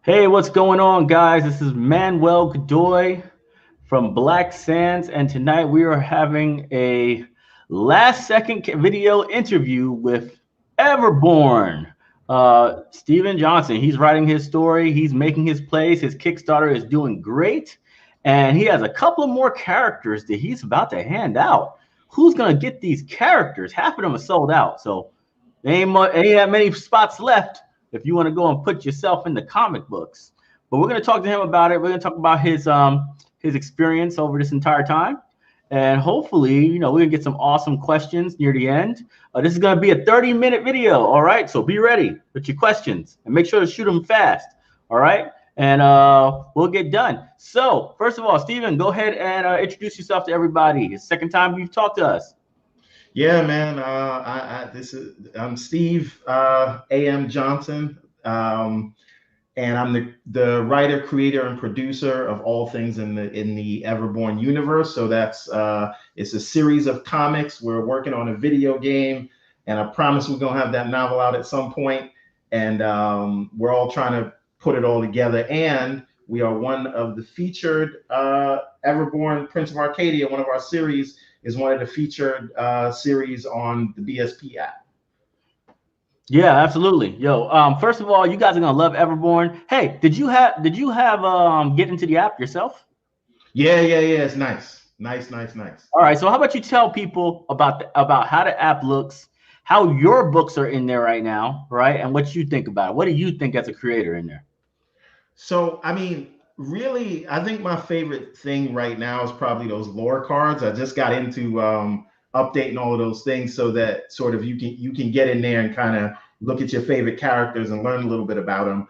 Hey, what's going on, guys? This is Manuel Godoy from Black Sands, and tonight we are having a last second video interview with Everborn. Steven Johnson, he's writing his story, he's making his plays, his Kickstarter is doing great, and he has a couple of more characters that he's about to hand out. Who's going to get these characters? Half of them are sold out, so there ain't that many spots left if you want to go and put yourself in the comic books. But we're going to talk to him about it. We're going to talk about his experience over this entire time, and hopefully, we're going to get some awesome questions near the end. This is going to be a 30-minute video. All right, so be ready with your questions and make sure to shoot them fast. All right, and we'll get done. So first of all, Steven, go ahead and introduce yourself to everybody. It's the second time you've talked to us. Yeah, man. I'm Steve A.M. Johnson, and I'm the writer, creator, and producer of all things in the Everborn universe. So that's it's a series of comics. We're working on a video game, and I promise we're gonna have that novel out at some point. And we're all trying to put it all together. And we are one of the featured Everborn Prince of Arcadia. One of our series is one of the featured series on the BSP app. Yeah, absolutely. Yo, first of all, you guys are gonna love Everborn. Hey, did you have get into the app yourself? Yeah. It's nice. All right. So how about you tell people about how the app looks, how your books are in there right now, right? And what you think about it. What do you think as a creator in there? So, I mean, really, I think my favorite thing right now is probably those lore cards. I just got into updating all of those things so that sort of you can get in there and kind of look at your favorite characters and learn a little bit about them.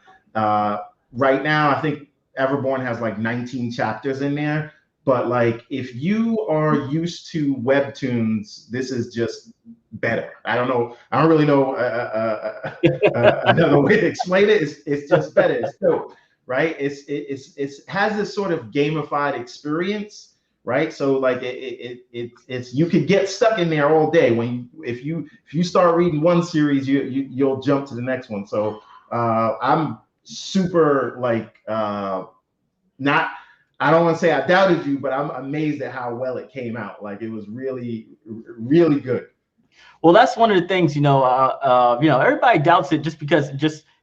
Right now, I think Everborn has like 19 chapters in there. But like, if you are used to webtoons, this is just better. I don't know. I don't really know another way to explain it. It's just better. It's dope, right? It has this sort of gamified experience, right? So like it's you could get stuck in there all day if you start reading one series, you'll jump to the next one. So I'm super like not. I don't want to say I doubted you, but I'm amazed at how well it came out. Like it was really, really good. Well, that's one of the things, everybody doubts it just because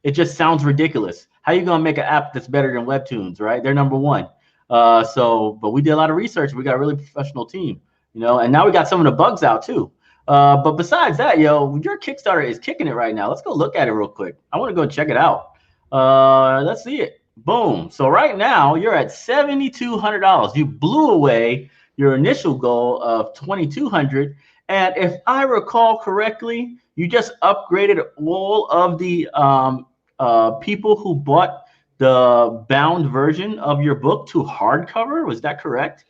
it just sounds ridiculous. How you gonna make an app that's better than webtoons, right? They're number one. But we did a lot of research. We got a really professional team, and now we got some of the bugs out too. But besides that, your Kickstarter is kicking it right now. Let's go look at it real quick. I want to go check it out. Let's see it. Boom. So right now you're at $7,200. You blew away your initial goal of $2,200. And if I recall correctly, you just upgraded all of the people who bought the bound version of your book to hardcover. Was that correct?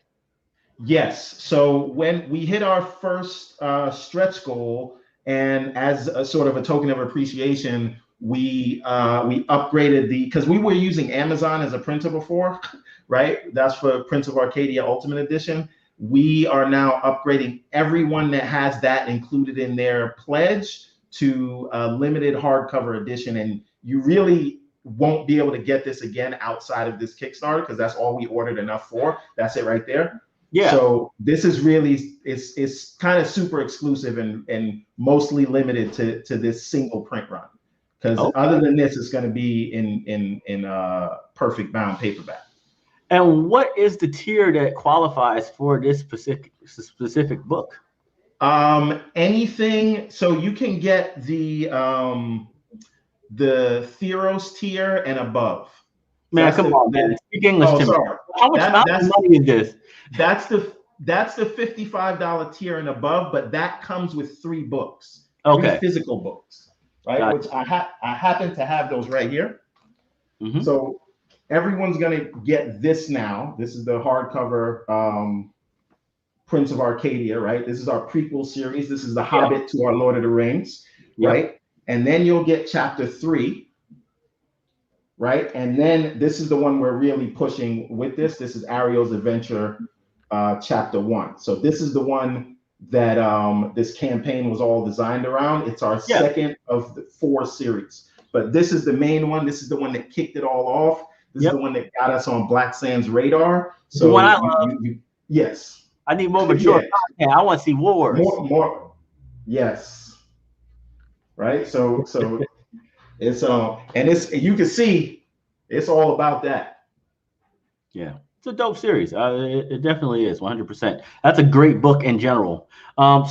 Yes. So when we hit our first stretch goal, and as a sort of a token of appreciation, we upgraded because we were using Amazon as a printer before, right? That's for Prince of Arcadia Ultimate Edition. We are now upgrading everyone that has that included in their pledge to a limited hardcover edition. And you really won't be able to get this again outside of this Kickstarter because that's all we ordered enough for. That's it right there. Yeah. So this is really it's kind of super exclusive and mostly limited to this single print run. Because other than this, it's going to be in perfect bound paperback. And what is the tier that qualifies for this specific book? Anything. So you can get the Theros tier and above. Man, come on, man. Speak English to me. How much money is this? That's the $55 tier and above, but that comes with 3 books. Okay. 3 physical books, right? Gotcha. Which I happen to have those right here. Mm-hmm. So everyone's gonna get this now. This is the hardcover Prince of Arcadia, right? This is our prequel series. This is the Hobbit to our Lord of the Rings, right? And then you'll get chapter 3, right? And then this is the one we're really pushing with this. This is Ariel's Adventure, chapter 1. So this is the one that this campaign was all designed around. It's our second of the 4 series. but this is the main one. This is the one that kicked it all off. This is the one that got us on Black Sands radar. So the one I yes. I need more mature content. I want to see wars. More. Yes. Right. So it's and it's, you can see it's all about that. Yeah. It's a dope series. It definitely is 100%. That's a great book in general. All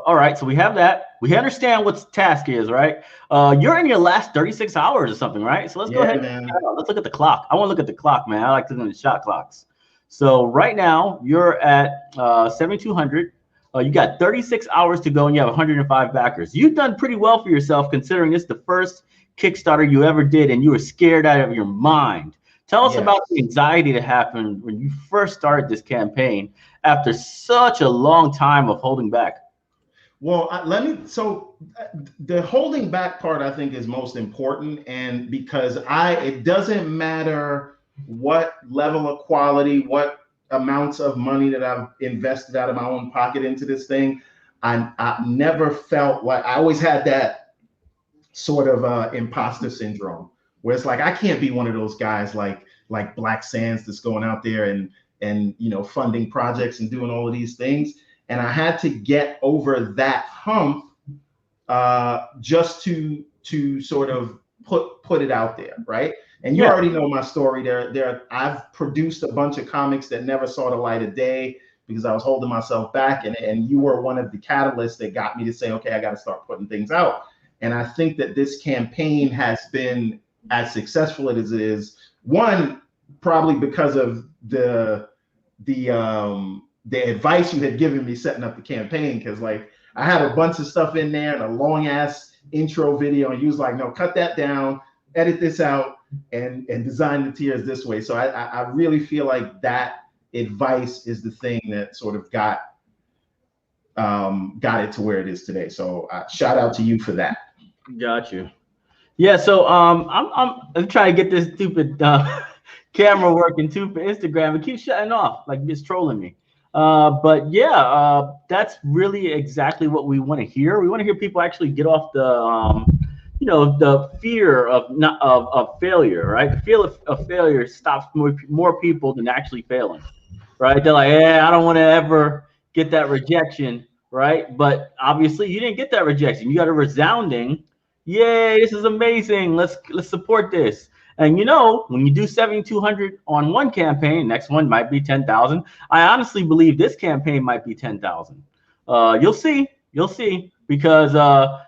right. So we have that. We understand what task is, right? You're in your last 36 hours or something, right? So let's go ahead. Man. Let's look at the clock. I want to look at the clock, man. I like to look at the shot clocks. So right now you're at 7,200. You got 36 hours to go and you have 105 backers. You've done pretty well for yourself considering it's the first Kickstarter you ever did and you were scared out of your mind. Tell us about the anxiety that happened when you first started this campaign after such a long time of holding back. Well, so the holding back part I think is most important, and because it doesn't matter what level of quality, what amounts of money that I've invested out of my own pocket into this thing, I never felt like, I always had that sort of imposter syndrome where it's like, I can't be one of those guys like Black Sands that's going out there and funding projects and doing all of these things. And I had to get over that hump just to sort of put it out there, right? And you already know my story. I've produced a bunch of comics that never saw the light of day because I was holding myself back, and you were one of the catalysts that got me to say, okay, I got to start putting things out. And I think that this campaign has been as successful as it is. One, probably because of the advice you had given me setting up the campaign, because like I had a bunch of stuff in there and a long ass intro video, and you was like, no, cut that down, edit this out, and design the tiers this way. So I really feel like that advice is the thing that sort of got it to where it is today. So shout out to you for that. Got you. Yeah. So I'm trying to get this stupid camera working too for Instagram. It keeps shutting off, like it's trolling me. But yeah, that's really exactly what we want to hear. We want to hear people actually get off the the fear of failure, right? The fear of failure stops more people than actually failing, right? They're like, I don't want to ever get that rejection, right? But obviously you didn't get that rejection. You got a resounding, yay, this is amazing. Let's support this. And when you do 7,200 on one campaign, next one might be 10,000. I honestly believe this campaign might be 10,000. You'll see, because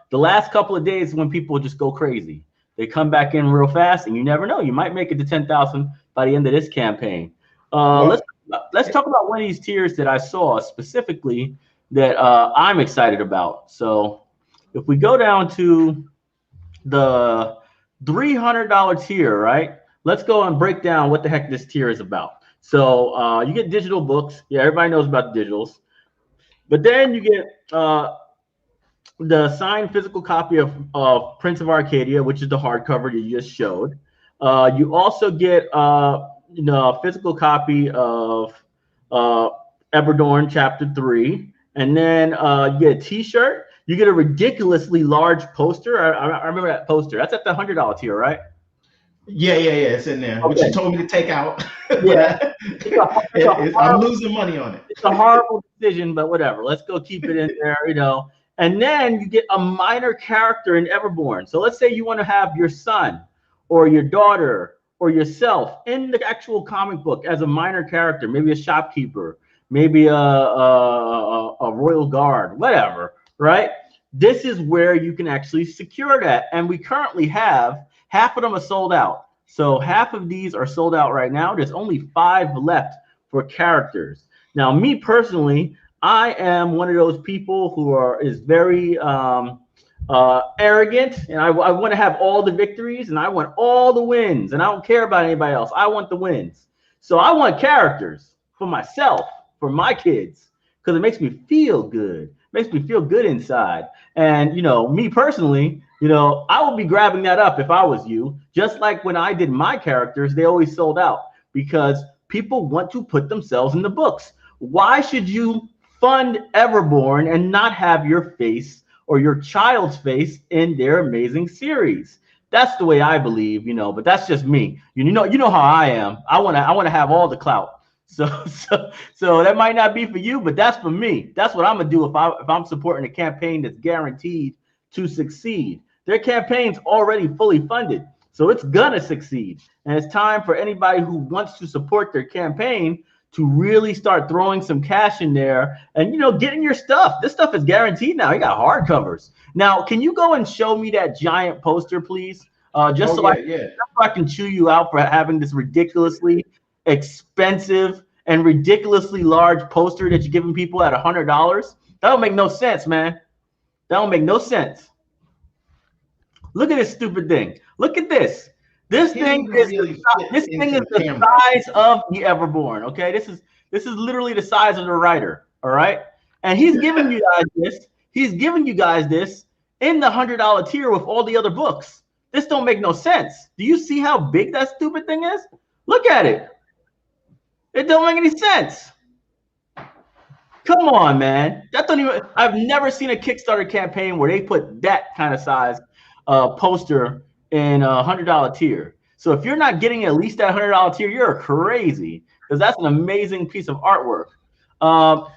the last couple of days when people just go crazy, they come back in real fast, and you never know, you might make it to 10,000 by the end of this campaign. Let's talk about one of these tiers that I saw specifically that I'm excited about. So if we go down to the $300 tier, right? Let's go and break down what the heck this tier is about. So you get digital books. Yeah, everybody knows about the digitals. But then you get the signed physical copy of Prince of Arcadia, which is the hardcover you just showed. You also get a physical copy of Everborn Chapter 3. And then you get a t-shirt. You get a ridiculously large poster. I remember that poster. That's at the $100 tier, right? Yeah. It's in there, which you told me to take out. Yeah. I'm losing money on it. It's a horrible decision, but whatever. Let's go keep it in there, And then you get a minor character in Everborn. So let's say you want to have your son or your daughter or yourself in the actual comic book as a minor character, maybe a shopkeeper, maybe a royal guard, whatever, right? This is where you can actually secure that. And we currently have half of them are sold out. So half of these are sold out right now. There's only 5 left for characters. Now, me personally, I am one of those people who is very arrogant, and I want to have all the victories, and I want all the wins, and I don't care about anybody else. I want the wins. So I want characters for myself, for my kids, because it makes me feel good. Makes me feel good inside. And me personally, I would be grabbing that up if I was you. Just like when I did my characters, they always sold out because people want to put themselves in the books. Why should you fund Everborn and not have your face or your child's face in their amazing series? That's the way I believe, but that's just me. You know how I am. I want to have all the clout. So that might not be for you, but that's for me. That's what I'm gonna do if I'm supporting a campaign that's guaranteed to succeed. Their campaign's already fully funded, so it's gonna succeed. And it's time for anybody who wants to support their campaign to really start throwing some cash in there and getting your stuff. This stuff is guaranteed now. You got hardcovers. Now, can you go and show me that giant poster, please? Just so I can chew you out for having this ridiculously expensive and ridiculously large poster that you're giving people at $100. That don't make no sense, man. That don't make no sense. Look at this stupid thing. Look at this. This thing is the size of the Everborn. Okay, this is literally the size of the writer. All right, and he's giving you guys this. He's giving you guys this in the $100 tier with all the other books. This don't make no sense. Do you see how big that stupid thing is? Look at it. It don't make any sense. Come on, man. That don't even. I've never seen a Kickstarter campaign where they put that kind of size poster in a $100 tier. So if you're not getting at least that $100 tier, you're crazy, because that's an amazing piece of artwork. Now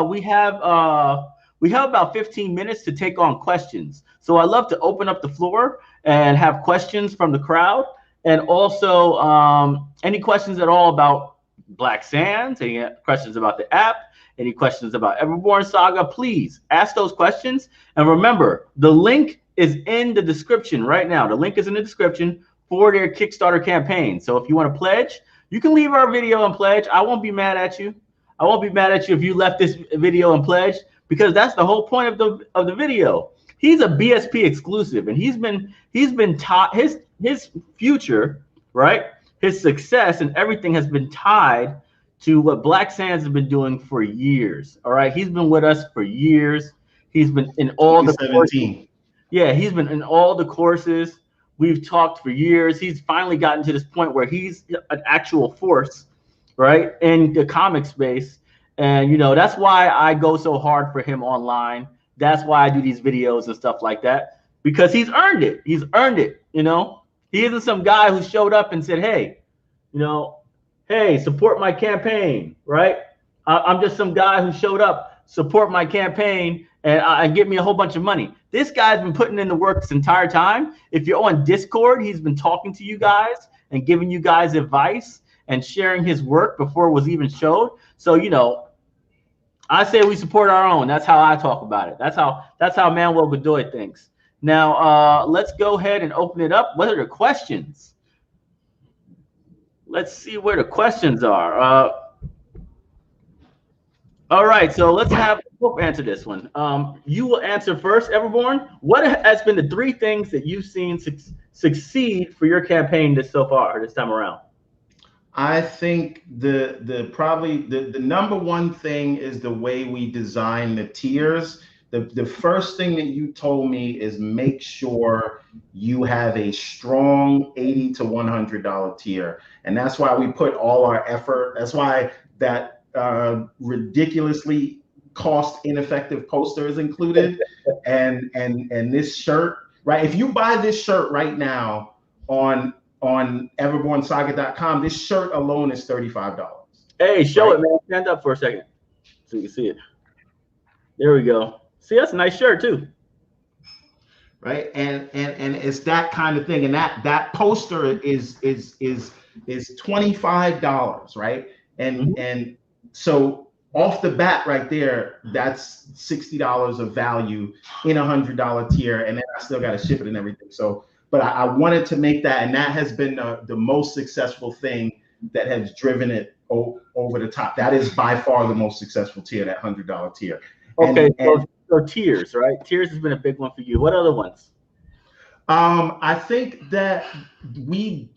we have about 15 minutes to take on questions. So I love to open up the floor and have questions from the crowd, and also any questions at all about Black Sands, any questions about the app, any questions about Everborn Saga, please ask those questions. And remember, the link is in the description right now. The link is in the description for their Kickstarter campaign. So if you want to pledge, you can leave our video and pledge. I won't be mad at you. I won't be mad at you if you left this video and pledge, because that's the whole point of the video. He's a BSP exclusive, and he's been taught his future, right? His success and everything has been tied to what Black Sands has been doing for years. All right, he's been with us for years. He's been in all the courses. Yeah, he's been in all the courses. We've talked for years. He's finally gotten to this point where he's an actual force, right, in the comic space. And that's why I go so hard for him online. That's why I do these videos and stuff like that, because he's earned it. He's earned it. He isn't some guy who showed up and said, hey, hey, support my campaign, right? I'm just some guy who showed up, support my campaign, and give me a whole bunch of money. This guy's been putting in the work this entire time. If you're on Discord, he's been talking to you guys and giving you guys advice and sharing his work before it was even showed. So, I say we support our own. That's how I talk about it. That's how Manuel Godoy thinks. Now, let's go ahead and open it up. What are the questions? Let's see where the questions are. All right, so let's have Hope answer this one. You will answer first, Everborn. What has been the 3 things that you've seen succeed for your campaign this time around? I think probably the number one thing is the way we design the tiers. The first thing that you told me is make sure you have a strong $80 to $100 tier, and that's why we put all our effort. That's why that ridiculously cost ineffective poster is included, and this shirt, right? If you buy this shirt right now on everbornsaga.com, this shirt alone is $35. Hey, show it, man. Stand up for a second so you can see it. There we go. See, that's a nice shirt too. Right, and it's that kind of thing, and that poster is $25, right? And so off the bat right there, that's $60 of value in a $100 tier, and then I still got to ship it and everything. So, but I wanted to make that, and that has been the most successful thing that has driven it over the top. That is by far the most successful tier, that $100 tier. Okay, so tiers, right? Tiers has been a big one for you. What other ones? I think that we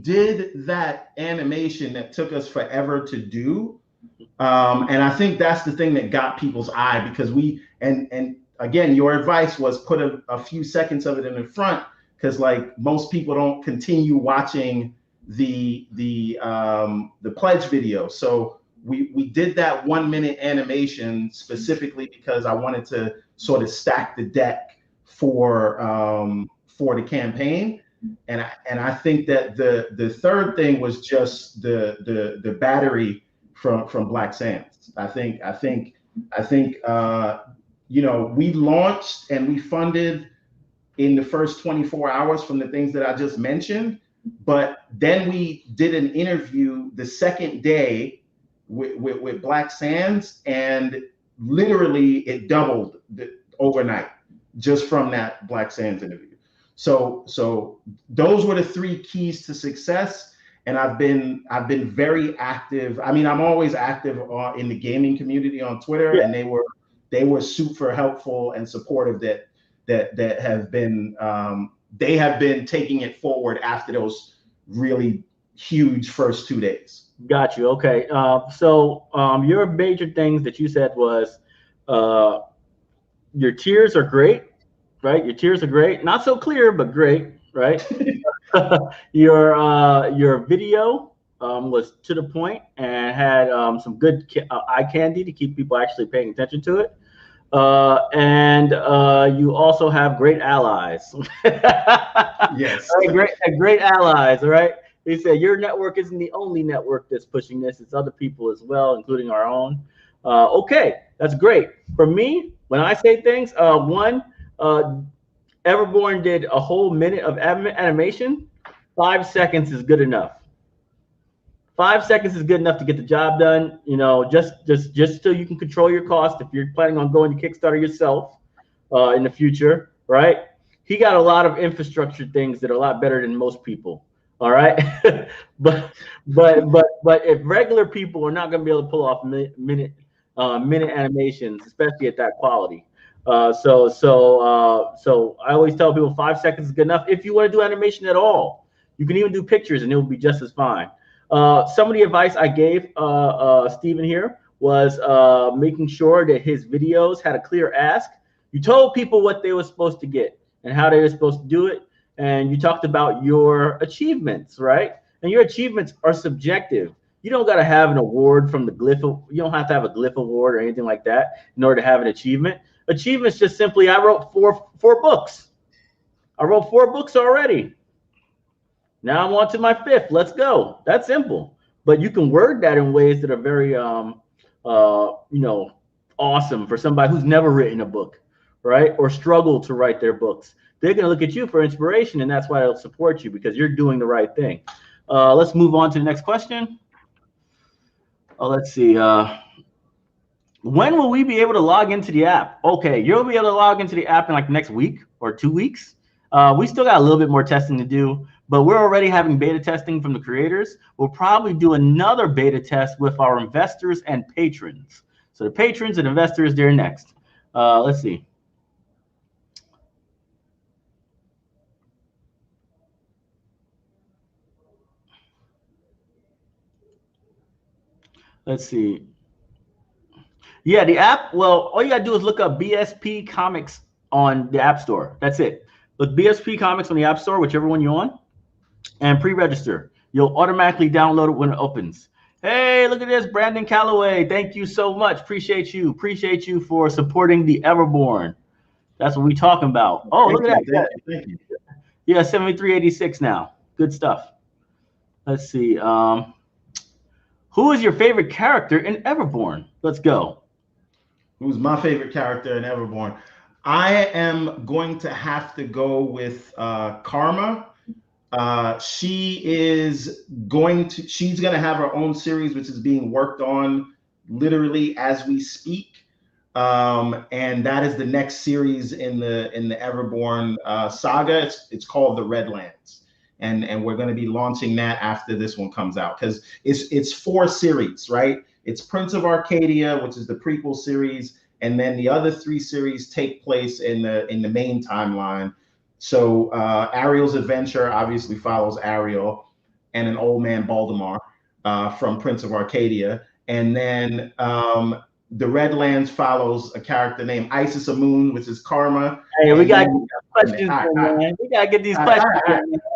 did that animation that took us forever to do. And I think that's the thing that got people's eye, because and again, your advice was put a few seconds of it in the front, because like most people don't continue watching the pledge video. So we did that 1 minute animation specifically because I wanted to sort of stack the deck for the campaign. And I think that the third thing was just the battery from Black Sands. I think you know, we launched and we funded in the first 24 hours from the things that I just mentioned, but then we did an interview the second day with Black Sands, and literally it doubled overnight just from that Black Sands interview. So those were the three keys to success. And I've been very active. I mean, I'm always active in the gaming community on Twitter, yeah. And they were super helpful and supportive. That have been they have been taking it forward after those really huge first 2 days. Got you. Okay. So your major things that you said was your tiers are great, right? Your tiers are great. Not so clear, but great, right? Your video was to the point and had some good eye candy to keep people actually paying attention to it. And you also have great allies. Yes. Right? Great allies, all right? They said your network isn't the only network that's pushing this. It's other people as well, including our own. Okay, that's great. For me, when I say things, Everborn did a whole minute of animation. 5 seconds is good enough. 5 seconds is good enough to get the job done. You know, just so you can control your cost. If you're planning on going to Kickstarter yourself in the future, right? He got a lot of infrastructure things that are a lot better than most people. All right, but if regular people are not going to be able to pull off minute animations, especially at that quality. So I always tell people 5 seconds is good enough. If you want to do animation at all, you can even do pictures and it will be just as fine. Some of the advice I gave Steven here was making sure that his videos had a clear ask. You told people what they were supposed to get and how they were supposed to do it. And you talked about your achievements, right? And your achievements are subjective. You don't got to have an award from the Glyph. You don't have to have a Glyph award or anything like that in order to have an achievement. Achievements just simply, I wrote four books. I wrote 4 books already. Now I'm on to my 5th. Let's go. That's simple. But you can word that in ways that are very, you know, awesome for somebody who's never written a book, right? Or struggled to write their books. They're going to look at you for inspiration, and that's why they'll support you because you're doing the right thing. Let's move on to the next question. Let's see. When will we be able to log into the app? Okay, you'll be able to log into the app in like next week or 2 weeks. We still got a little bit more testing to do, but we're already having beta testing from the creators. We'll probably do another beta test with our investors and patrons. So the patrons and investors, they're next. Let's see. Let's see. Yeah, the app, well, all you got to do is look up BSP Comics on the App Store. That's it. Look BSP Comics on the App Store, whichever one you're on, and pre-register. You'll automatically download it when it opens. Hey, look at this, Brandon Calloway. Thank you so much. Appreciate you. Appreciate you for supporting the Everborn. That's what we're talking about. Oh, look at that. Thank you. Yeah, 7386 now. Good stuff. Let's see. Who is your favorite character in Everborn? Let's go. Who's my favorite character in Everborn? I am going to have to go with Karma. She's going to have her own series, which is being worked on literally as we speak. And that is the next series in the Everborn saga. It's called the Redlands. And we're going to be launching that after this one comes out because it's 4 series, right? It's Prince of Arcadia, which is the prequel series, and then the other 3 series take place in the main timeline. So Ariel's adventure obviously follows Ariel and an old man Baldemar from Prince of Arcadia, and then the Redlands follows a character named Isis Amun, which is Karma. Hey, we got questions, man. We gotta get these questions.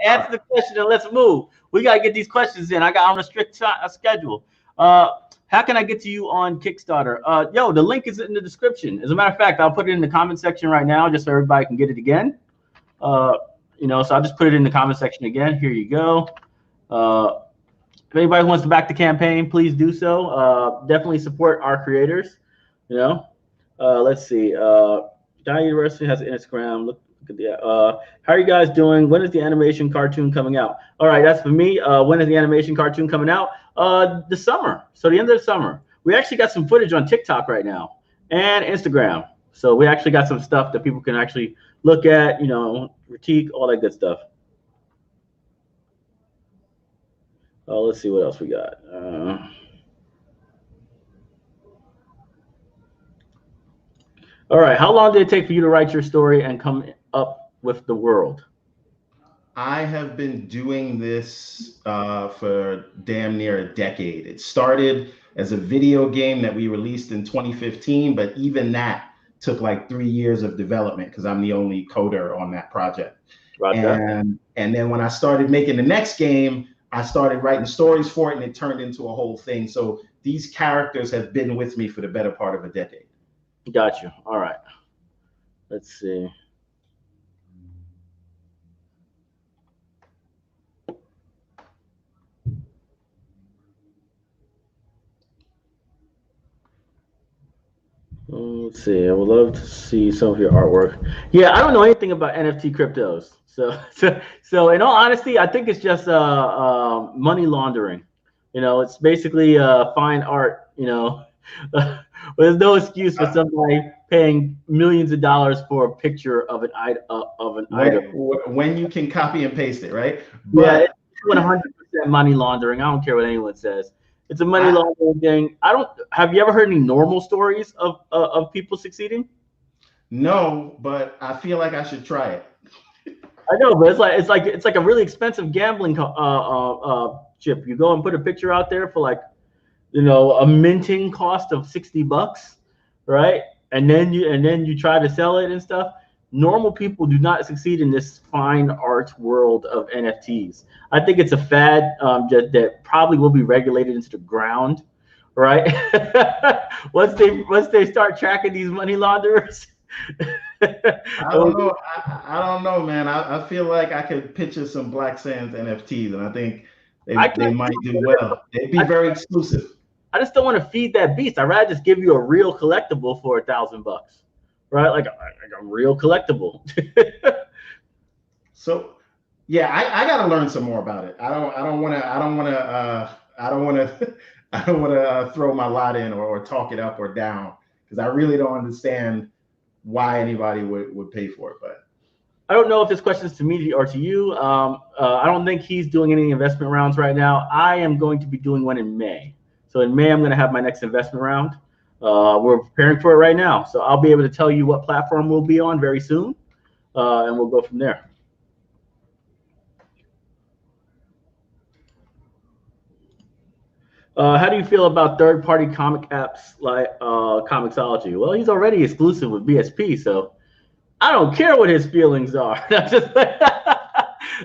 Answer the question and let's move. We gotta get these questions in. I'm on a strict schedule. how can I get to you on Kickstarter? Yo, the link is in the description. As a matter of fact, I'll put it in the comment section right now just so everybody can get it again. You know, so I'll just put it in the comment section again. Here you go. If anybody wants to back the campaign, please do so. Definitely support our creators. You know, let's see. John University has an Instagram. Look at the. How are you guys doing? When is the animation cartoon coming out? All right, that's for me. When is the animation cartoon coming out? The summer. So the end of the summer. We actually got some footage on TikTok right now and Instagram. So we actually got some stuff that people can actually look at, you know, critique, all that good stuff. Let's see what else we got. All right. How long did it take for you to write your story and come up with the world? I have been doing this for damn near a decade. It started as a video game that we released in 2015, but even that took like 3 years of development because I'm the only coder on that project. And then when I started making the next game, I started writing stories for it, and it turned into a whole thing. So these characters have been with me for the better part of a decade. Got you. All right. Let's see. Let's see. I would love to see some of your artwork. Yeah, I don't know anything about NFT cryptos. So in all honesty, I think it's just money laundering. You know, it's basically fine art. You know, there's no excuse for somebody paying millions of dollars for a picture of an item. When you can copy and paste it, right? But yeah, it's 100% money laundering. I don't care what anyone says. It's a money laundering thing. Have you ever heard any normal stories of people succeeding? No, but I feel like I should try it. I know, but it's like a really expensive gambling chip. You go and put a picture out there for like, you know, a minting cost of $60, right? And then you try to sell it and stuff. Normal people do not succeed in this fine art world of NFTs. I think it's a fad that probably will be regulated into the ground, right? once they start tracking these money launderers. I don't know. I don't know, man. I feel like I could picture some Black Sands NFTs, and I think they might do well. They'd be very exclusive. I just don't want to feed that beast. I'd rather just give you a real collectible for $1,000, right? Like a real collectible. So, yeah, I got to learn some more about it. I don't want to throw my lot in or talk it up or down because I really don't understand why anybody would pay for it. But I don't know if this question is to me or to you. I don't think he's doing any investment rounds right now. I am going to be doing one in May. So in May, I'm going to have my next investment round. We're preparing for it right now. So I'll be able to tell you what platform we'll be on very soon. And we'll go from there. How do you feel about third-party comic apps like Comixology? Well, he's already exclusive with BSP, so I don't care what his feelings are. but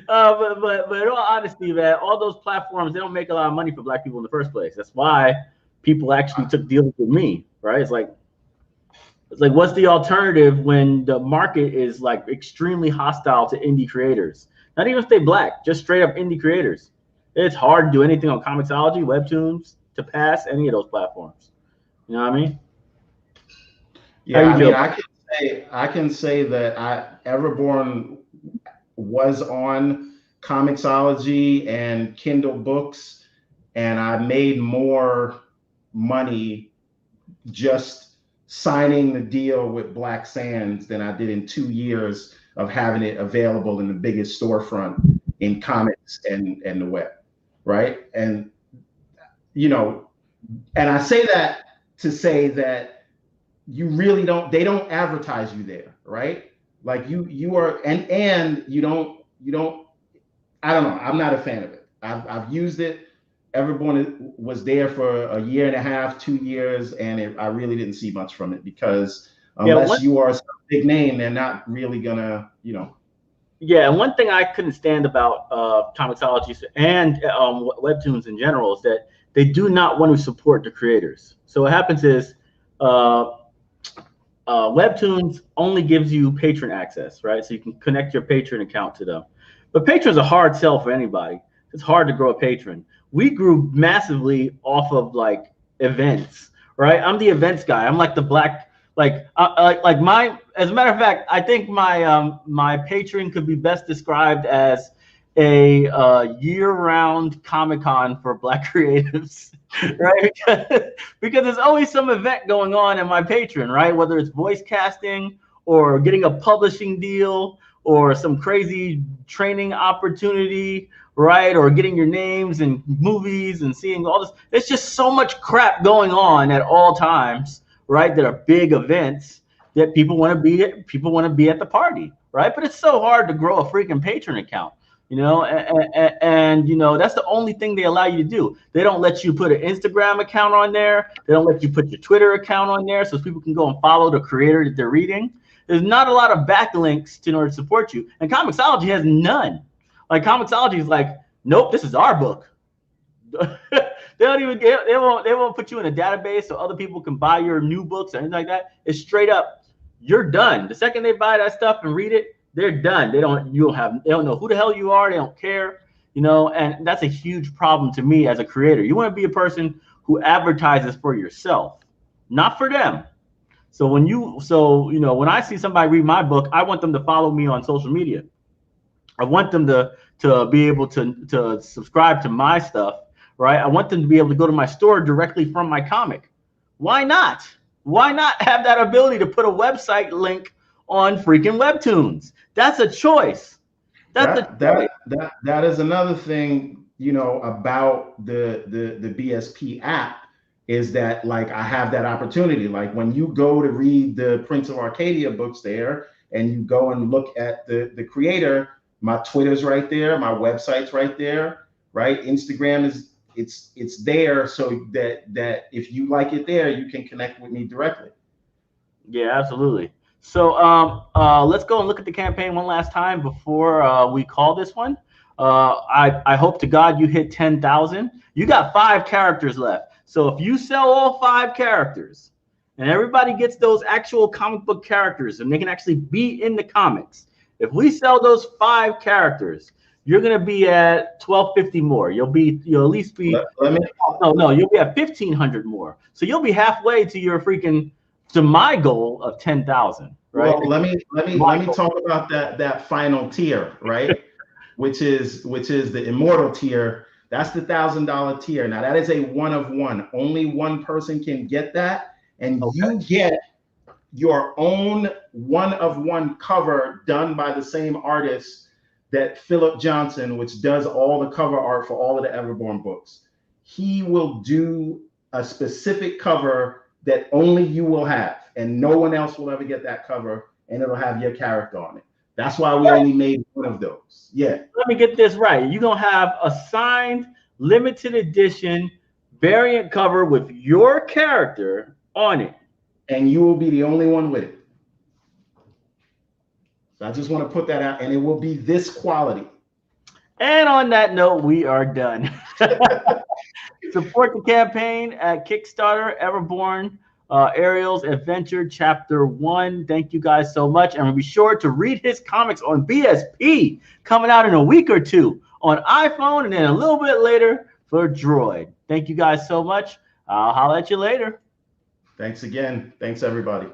in all honesty, man, all those platforms, they don't make a lot of money for Black people in the first place. That's why people actually took deals with me, right? It's like, what's the alternative when the market is like extremely hostile to indie creators? Not even if they're Black, just straight up indie creators. It's hard to do anything on Comixology, Webtoons to pass any of those platforms. You know what I mean? Yeah, I mean, I can say that Everborn was on Comixology and Kindle books, and I made more money just signing the deal with Black Sands than I did in 2 years of having it available in the biggest storefront in comics and the web, right? And you know, and I say that to say that you really they don't advertise you there, right? Like you are, and you don't, I don't know. I'm not a fan of it. I've used it. Everborn was there for a year and a half, 2 years, and I really didn't see much from it because unless you are a big name, they're not really gonna, you know. Yeah, and one thing I couldn't stand about Comixology and Webtoons in general is that they do not want to support the creators. So what happens is Webtoons only gives you patron access, right? So you can connect your patron account to them. But patron's a hard sell for anybody. It's hard to grow a patron. We grew massively off of like events, right? I'm the events guy. I'm like the black, like my. As a matter of fact, I think my patron could be best described as a year-round Comic-Con for Black creatives, right? Because there's always some event going on in my patron, right? Whether it's voice casting or getting a publishing deal or some crazy training opportunity, right? Or getting your names in movies and seeing all this. There's just so much crap going on at all times, right? That are big events that people want to be at the party, right? But it's so hard to grow a freaking patron account. And that's the only thing they allow you to do. They don't let you put an Instagram account on there. They don't let you put your Twitter account on there so people can go and follow the creator that they're reading. There's not a lot of backlinks in order to support you. And Comixology has none. Like Comixology is like, nope, this is our book. They won't put you in a database so other people can buy your new books or anything like that. It's straight up, you're done. The second they buy that stuff and read it, they're done. They don't know who the hell you are. They don't care, and that's a huge problem to me as a creator. You want to be a person who advertises for yourself, not for them. So when I see somebody read my book, I want them to follow me on social media. I want them to be able to subscribe to my stuff, right? I want them to be able to go to my store directly from my comic. Why not? Why not have that ability to put a website link on freaking Webtoons? That's a choice. That is another thing, about the BSP app, is that like I have that opportunity. Like when you go to read the Prince of Arcadia books there and you go and look at the creator, my Twitter's right there, my website's right there, right? Instagram it's there so that if you like it there, you can connect with me directly. Yeah, absolutely. So let's go and look at the campaign one last time before we call this one. I hope to God you hit 10,000. You got 5 characters left. So if you sell all 5 characters and everybody gets those actual comic book characters and they can actually be in the comics, if we sell those 5 characters, you're gonna be at 1,250 more. You'll at least be you'll be at 1,500 more. So you'll be halfway to my goal of 10,000. Right. Well, let me talk about that final tier, right? which is the immortal tier. That's the $1,000 tier. Now that is a one of one. Only one person can get that, and you get your own one of one cover done by the same artist that Philip Johnson, which does all the cover art for all of the Everborn books. He will do a specific cover that only you will have, and no one else will ever get that cover, and it'll have your character on it. That's why we only made one of those. Yeah. Let me get this right. You're going to have a signed, limited edition variant cover with your character on it. And you will be the only one with it. So I just want to put that out, and it will be this quality. And on that note, we are done. Support the campaign at Kickstarter, Everborn, Ariel's Adventure Chapter 1. Thank you guys so much. And be sure to read his comics on BSP, coming out in a week or two on iPhone, and then a little bit later for Droid. Thank you guys so much. I'll holler at you later. Thanks again. Thanks, everybody.